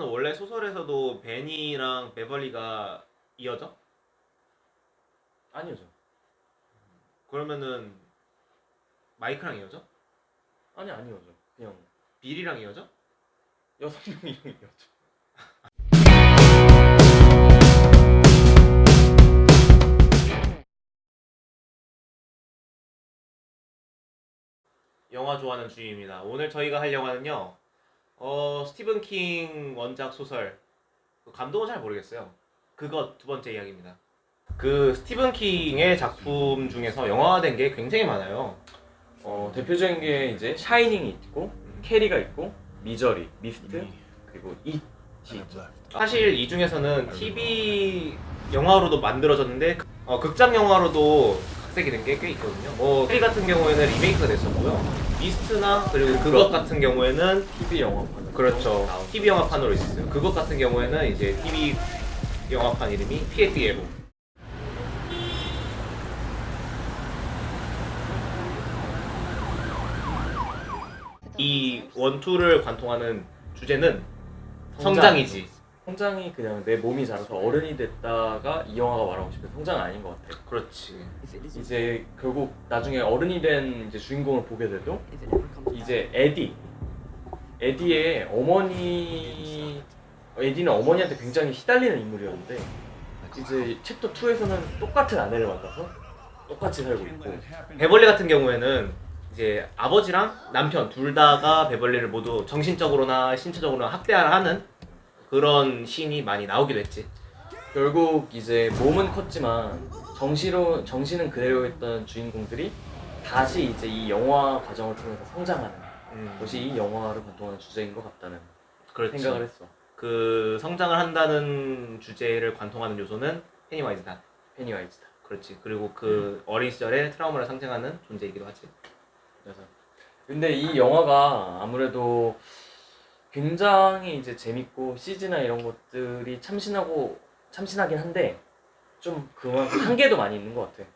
원래 소설에서도 베니랑 베벌리가 이어져? 아니죠. 그러면은 마이크랑 이어져? 아니죠. 그냥 빌이랑 이어져? 6명이죠. 영화 좋아하는 주의입니다. 오늘 저희가 할 영화는요. 스티븐 킹 원작 소설. 그 감독은 잘 모르겠어요. 그거 두 번째 이야기입니다. 그 스티븐 킹의 작품 중에서 영화화된 게 굉장히 많아요. 대표적인 게 이제 샤이닝이 있고, 캐리가 있고, 미저리, 미스트, 그리고 it이 있죠. 사실 이 중에서는 TV 영화로도 만들어졌는데 극장 영화로도 각색이 된 게 꽤 있거든요. 캐리 같은 경우에는 리메이크가 됐었고요. 미스트나 그리고 그것 같은 경우에는 TV 영화판. 그렇죠. TV 영화판으로 있었어요. 그것 같은 경우에는 이제 TV 영화판 이름이 피에티에로. 이 원투를 관통하는 주제는 성장이지. 성장이 그냥 내 몸이 자라서 어른이 됐다가 이 영화가 말하고 싶은 성장은 아닌 것 같아요. 그렇지. 이제 결국 나중에 어른이 된 이제 주인공을 보게 돼도 이제 에디의 에디는 어머니한테 굉장히 시달리는 인물이었는데 이제 챕터 2에서는 똑같은 아내를 만나서 똑같이 살고 있고. 베벌리 같은 경우에는 이제 아버지랑 남편 둘 다가 베벌리를 모두 정신적으로나 신체적으로나 학대하는 그런 씬이 많이 나오기도 했지. 결국 이제 몸은 컸지만 정신은 그대로였던 주인공들이 다시 이제 이 영화 과정을 통해서 성장하는 것이 이 영화를 관통하는 주제인 것 같다는 그렇지. 생각을 했어. 그 성장을 한다는 주제를 관통하는 요소는 페니와이즈다. 페니와이즈다. 그렇지. 그리고 그 어린 시절의 트라우마를 상징하는 존재이기도 하지. 그래서 근데 이 영화가 아무래도 굉장히 이제 재밌고 CG나 이런 것들이 참신하긴 한데 좀 그만큼 한계도 많이 있는 것 같아.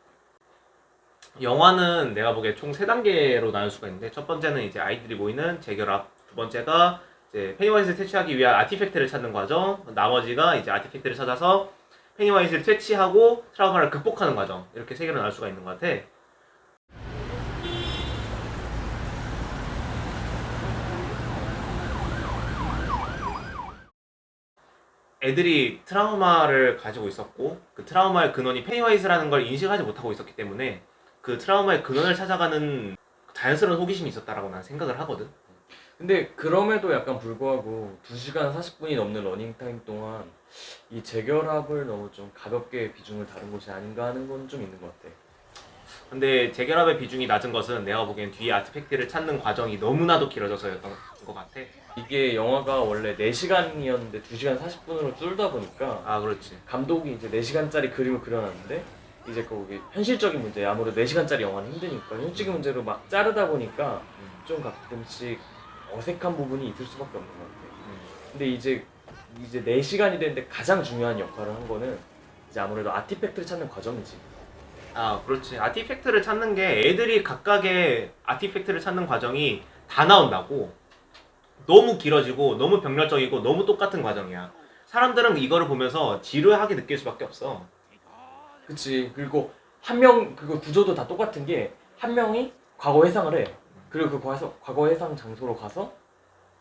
영화는 내가 보기에 총 3단계로 나눌 수가 있는데 첫 번째는 이제 아이들이 모이는 재결합, 두 번째가 이제 페니와이즈를 퇴치하기 위한 아티팩트를 찾는 과정, 나머지가 이제 아티팩트를 찾아서 페니와이즈를 퇴치하고 트라우마를 극복하는 과정, 이렇게 3개로 나눌 수가 있는 것 같아. 애들이 트라우마를 가지고 있었고 그 트라우마의 근원이 페니와이즈라는 걸 인식하지 못하고 있었기 때문에 그 트라우마의 근원을 찾아가는 자연스러운 호기심이 있었다라고 난 생각을 하거든. 근데 그럼에도 약간 불구하고 2시간 40분이 넘는 러닝타임 동안 이 재결합을 너무 좀 가볍게 비중을 다룬 것이 아닌가 하는 건 좀 있는 것 같아. 근데 재결합의 비중이 낮은 것은 내가 보기엔 뒤에 아티팩트를 찾는 과정이 너무나도 길어져서였던 것 같아. 이게 영화가 원래 4시간이었는데 2시간 40분으로 줄다 보니까 그렇지. 감독이 이제 4시간짜리 그림을 그려놨는데 이제 거기 현실적인 문제, 아무래도 4시간짜리 영화는 힘드니까 현실적인 문제로 막 자르다 보니까 좀 가끔씩 어색한 부분이 있을 수밖에 없는 것 같아. 근데 이제 4시간이 되는데 가장 중요한 역할을 한 거는 이제 아무래도 아티팩트를 찾는 과정이지. 그렇지. 아티팩트를 찾는 게 애들이 각각의 아티팩트를 찾는 과정이 다 나온다고. 너무 길어지고 너무 병렬적이고 너무 똑같은 과정이야. 사람들은 이거를 보면서 지루하게 느낄 수밖에 없어. 그치. 그리고 그리고 구조도 다 똑같은 게 한 명이 과거 회상을 해. 그리고 그 과거 회상 장소로 가서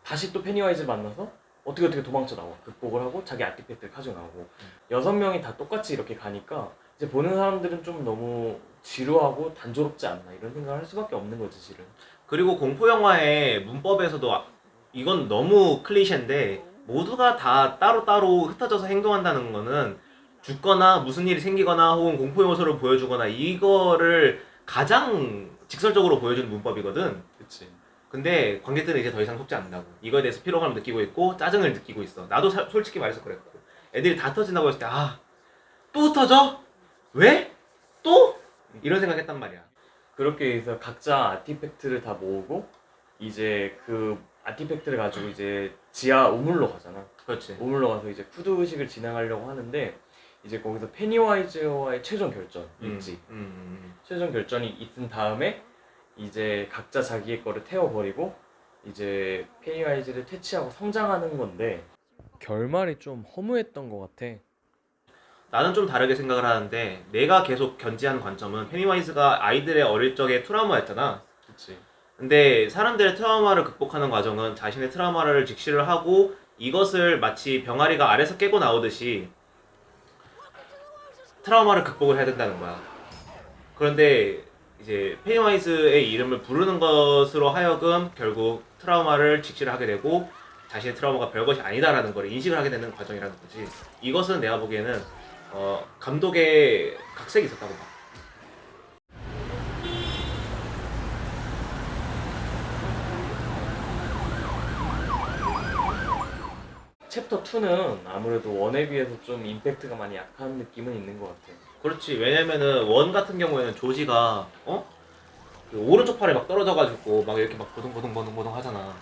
다시 또 페니와이즈를 만나서 어떻게 도망쳐 나와. 극복을 하고 자기 아티팩트를 가져 나오고. 6명이 다 똑같이 이렇게 가니까 이제 보는 사람들은 좀 너무 지루하고 단조롭지 않나 이런 생각을 할 수밖에 없는 거지, 실은. 그리고 공포 영화의 문법에서도 이건 너무 클리셰인데 모두가 다 따로따로 흩어져서 행동한다는 거는 죽거나 무슨 일이 생기거나 혹은 공포 요소를 보여주거나 이거를 가장 직설적으로 보여주는 문법이거든. 그치. 근데 관객들은 이제 더 이상 속지 않는다고. 이거에 대해서 피로감을 느끼고 있고 짜증을 느끼고 있어. 나도 솔직히 말해서 그랬고. 애들이 다 터진다고 했을 때 또 흩어져? 왜? 또? 이런 생각했단 말이야. 그렇게 해서 각자 아티팩트를 다 모으고 이제 그 아티팩트를 가지고 이제 지하 우물로 가잖아. 그렇지. 우물로 가서 이제 푸드 의식을 진행하려고 하는데 이제 거기서 페니와이즈와의 최종 결전 있지. 최종 결전이 있은 다음에 이제 각자 자기의 거를 태워버리고 이제 페니와이즈를 퇴치하고 성장하는 건데 결말이 좀 허무했던 것 같아. 나는 좀 다르게 생각을 하는데 내가 계속 견지하는 관점은 페니와이즈가 아이들의 어릴 적에 트라우마였잖아. 그치. 근데 사람들의 트라우마를 극복하는 과정은 자신의 트라우마를 직시를 하고 이것을 마치 병아리가 알에서 깨고 나오듯이 트라우마를 극복을 해야 된다는 거야. 그런데 이제 페니와이즈의 이름을 부르는 것으로 하여금 결국 트라우마를 직시를 하게 되고 자신의 트라우마가 별것이 아니다라는 걸 인식을 하게 되는 과정이라는 거지. 이것은 내가 보기에는 감독의 각색이 있었다고 봐. 챕터 2는 아무래도 원에 비해서 좀 임팩트가 많이 약한 느낌은 있는 것 같아. 그렇지. 왜냐면은 원 같은 경우에는 조지가 그 오른쪽 팔에 막 떨어져가지고 막 이렇게 막 보동보동 하잖아.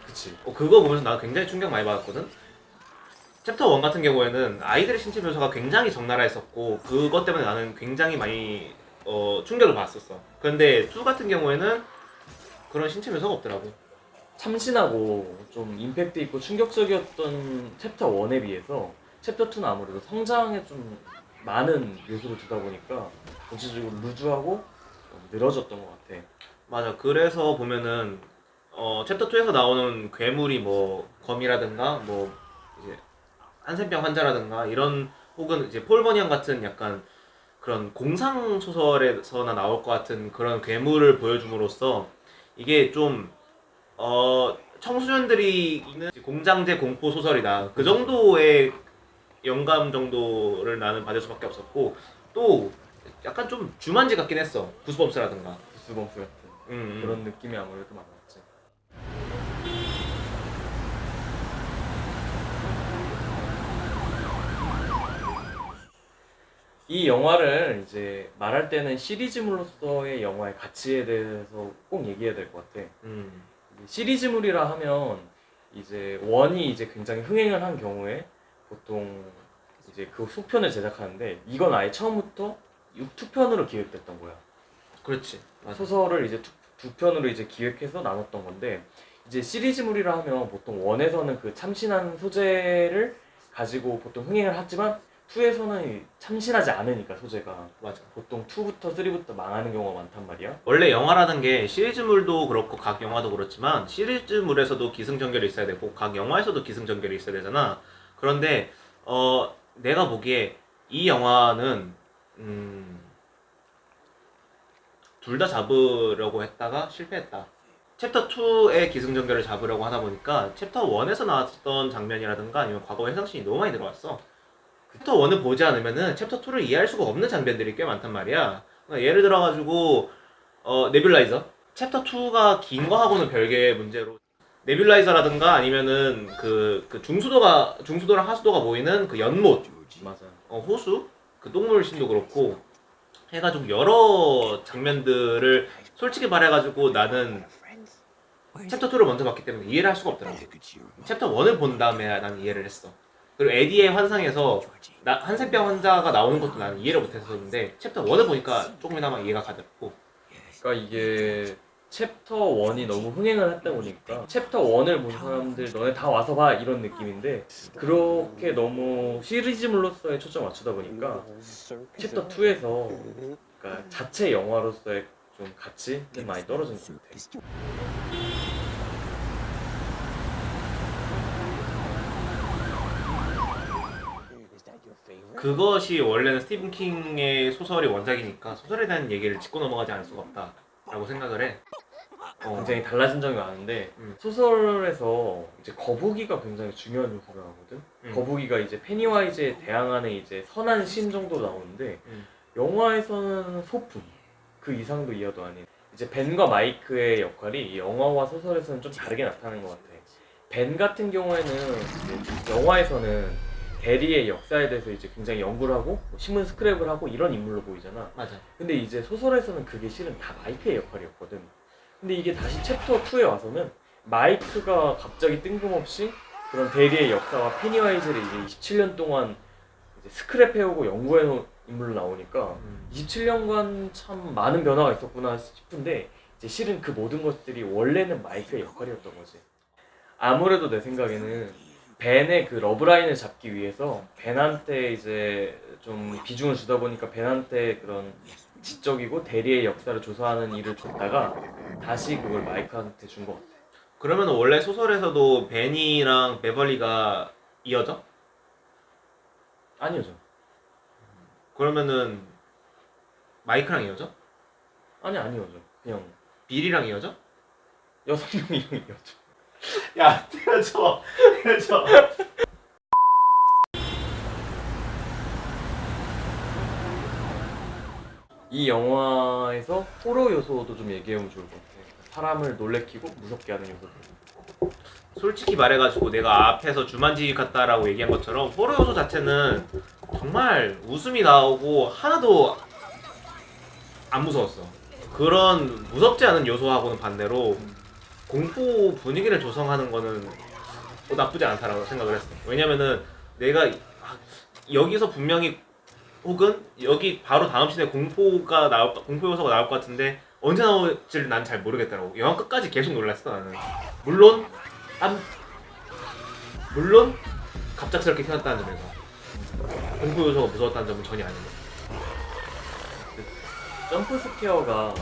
그치. 그거 보면서 나 굉장히 충격 많이 받았거든. 챕터 1 같은 경우에는 아이들의 신체 묘사가 굉장히 적나라했었고 그것 때문에 나는 굉장히 많이 충격을 받았었어. 그런데 2 같은 경우에는 그런 신체 묘사가 없더라고. 참신하고 좀 임팩트 있고 충격적이었던 챕터 1에 비해서 챕터 2는 아무래도 성장에 좀 많은 요소를 두다 보니까 전체적으로 루즈하고 좀 늘어졌던 것 같아. 맞아. 그래서 보면은 챕터 2에서 나오는 괴물이 뭐 거미라든가 뭐 이제 한센병 환자라든가 이런 혹은 이제 폴 버니언 같은 약간 그런 공상 소설에서나 나올 것 같은 그런 괴물을 보여줌으로써 이게 좀 청소년들이 읽는 공장제 공포 소설이다. 그 정도의 영감 정도를 나는 받을 수밖에 없었고 또 약간 좀 주만지 같긴 했어. 구스범스라든가. 구스범스 같은 음. 그런 느낌이 아무래도 많았지. 이 영화를 이제 말할 때는 시리즈물로서의 영화의 가치에 대해서 꼭 얘기해야 될 것 같아. 음. 시리즈물이라 하면 이제 원이 이제 굉장히 흥행을 한 경우에 보통 이제 그 속편을 제작하는데 이건 아예 처음부터 2편으로 기획됐던 거야. 그렇지. 맞아. 소설을 이제 두 편으로 이제 기획해서 나눴던 건데 이제 시리즈물이라 하면 보통 원에서는 그 참신한 소재를 가지고 보통 흥행을 하지만 2에서는 참신하지 않으니까 소재가 맞아. 보통 2부터 3부터 망하는 경우가 많단 말이야. 원래 영화라는 게 시리즈물도 그렇고 각 영화도 그렇지만 시리즈물에서도 기승전결이 있어야 되고 각 영화에서도 기승전결이 있어야 되잖아. 그런데 내가 보기에 이 영화는 둘 다 잡으려고 했다가 실패했다. 챕터 2의 기승전결을 잡으려고 하다 보니까 챕터 1에서 나왔던 장면이라든가 아니면 과거 해상씬이 너무 많이 들어왔어. 챕터 1을 보지 않으면은 챕터 2를 이해할 수가 없는 장면들이 꽤 많단 말이야. 그러니까 예를 들어가지고 네뷸라이저 챕터 2가 긴 거하고는 별개의 문제로 네뷸라이저라든가 아니면은 그 중수도랑 하수도가 모이는 그 연못 맞아. 호수 그 똥물신도 그렇고 해가지고 여러 장면들을 솔직히 말해가지고 나는 챕터 2를 먼저 봤기 때문에 이해를 할 수가 없더라고. 챕터 1을 본 다음에 나는 이해를 했어. 그리고 에디의 환상에서 한센병 환자가 나오는 것도 나는 이해를 못했었는데 챕터 1을 보니까 조금이나마 이해가 가더라고. 그러니까 이게 챕터 1이 너무 흥행을 했다 보니까 챕터 1을 본 사람들 너네 다 와서 봐 이런 느낌인데 그렇게 너무 시리즈물로서의 초점 맞추다 보니까 챕터 2에서 그러니까 자체 영화로서의 좀 가치는 많이 떨어진 것 같아. 그것이 원래는 스티븐 킹의 소설이 원작이니까 소설에 대한 얘기를 짚고 넘어가지 않을 수가 없다라고 생각을 해. 굉장히 달라진 점이 많은데 음. 소설에서 이제 거북이가 굉장히 중요한 요소가 나오거든. 거북이가 이제 페니와이즈에 대항하는 이제 선한 신 정도로 나오는데 영화에서는 소품 그 이상도 이하도 아닌 이제 벤과 마이크의 역할이 이 영화와 소설에서는 좀 다르게 나타나는 것 같아. 벤 같은 경우에는 이제 영화에서는 대리의 역사에 대해서 이제 굉장히 연구를 하고 뭐 신문 스크랩을 하고 이런 인물로 보이잖아. 맞아. 근데 이제 소설에서는 그게 실은 다 마이크의 역할이었거든. 근데 이게 다시 챕터 2에 와서는 마이크가 갑자기 뜬금없이 그런 대리의 역사와 페니와이즈를 이제 27년 동안 이제 스크랩해오고 연구해놓은 인물로 나오니까 27년간 참 많은 변화가 있었구나 싶은데 이제 실은 그 모든 것들이 원래는 마이크의 역할이었던 거지. 아무래도 내 생각에는 벤의 그 러브라인을 잡기 위해서 벤한테 이제 좀 비중을 주다 보니까 벤한테 그런 지적이고 대리의 역사를 조사하는 일을 줬다가 다시 그걸 마이크한테 준 것 같아. 그러면 원래 소설에서도 베니랑 베벌리가 이어져? 아니오죠. 그러면은 마이크랑 이어져? 아니오죠. 그냥 빌이랑 이어져? 여섯 명이랑 이었죠. 야, 때려줘. 때려줘. 이 영화에서 호러 요소도 좀 얘기해보면 좋을 것 같아. 사람을 놀래키고 무섭게 하는 요소들. 솔직히 말해가지고 내가 앞에서 주만지 같다라고 얘기한 것처럼 호러 요소 자체는 정말 웃음이 나오고 하나도 안 무서웠어. 그런 무섭지 않은 요소하고는 반대로 공포 분위기를 조성하는 거는 나쁘지 않다라고 생각을 했어. 왜냐면은 내가 여기서 분명히 혹은 여기 바로 다음 씬에 공포 요소가 나올 것 같은데 언제 나올지를 난 잘 모르겠더라고. 영화 끝까지 계속 놀랐어 나는. 물론 안 물론 갑작스럽게 튀어났다는 점에서 공포 요소가 무서웠다는 점은 전혀 아니고. 점프 스퀘어가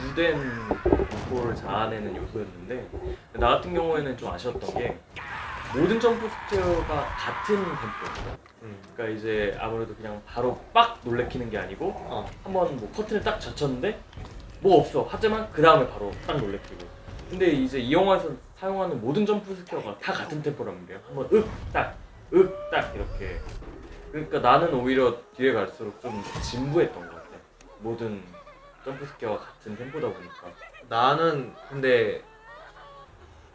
주된 공포를 자아내는 요소였는데 나 같은 경우에는 좀 아쉬웠던 게 모든 점프 스퀘어가 같은 템포. 그러니까 이제 아무래도 그냥 바로 빡 놀래키는 게 아니고 한번 뭐 커튼을 딱 젖혔는데 뭐 없어 하지만 그 다음에 바로 딱 놀래키고. 근데 이제 이 영화에서 사용하는 모든 점프 스퀘어가 다 같은 템포란 말이에요. 한번 윽딱 이렇게. 그러니까 나는 오히려 뒤에 갈수록 좀 진부했던 것 같아. 모든 점프 스퀘어가 같은 템포다 보니까. 나는 근데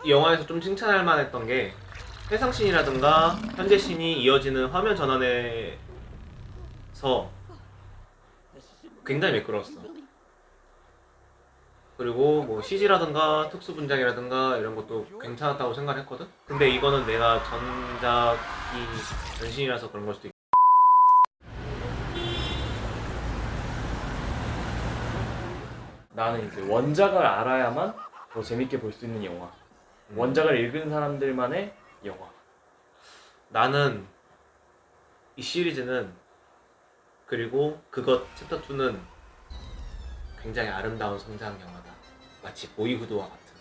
이 영화에서 좀 칭찬할 만했던 게 회상씬이라든가 현재씬이 이어지는 화면 전환에서 굉장히 매끄러웠어. 그리고 뭐 CG라든가 특수 분장이라든가 이런 것도 괜찮았다고 생각했거든. 근데 이거는 내가 전작이 전신이라서 그런 걸 수도 있고. 나는 이제 원작을 알아야만 더 재밌게 볼 수 있는 영화. 원작을 읽은 사람들만의 영화. 나는 이 시리즈는 그리고 그것 챕터 2는 굉장히 아름다운 성장 영화다. 마치 보이후드와 같은.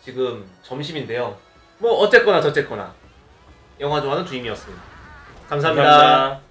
지금 점심인데요. 뭐 어쨌거나 저쨌거나 영화 좋아하는 주임이었습니다. 감사합니다. 감사합니다.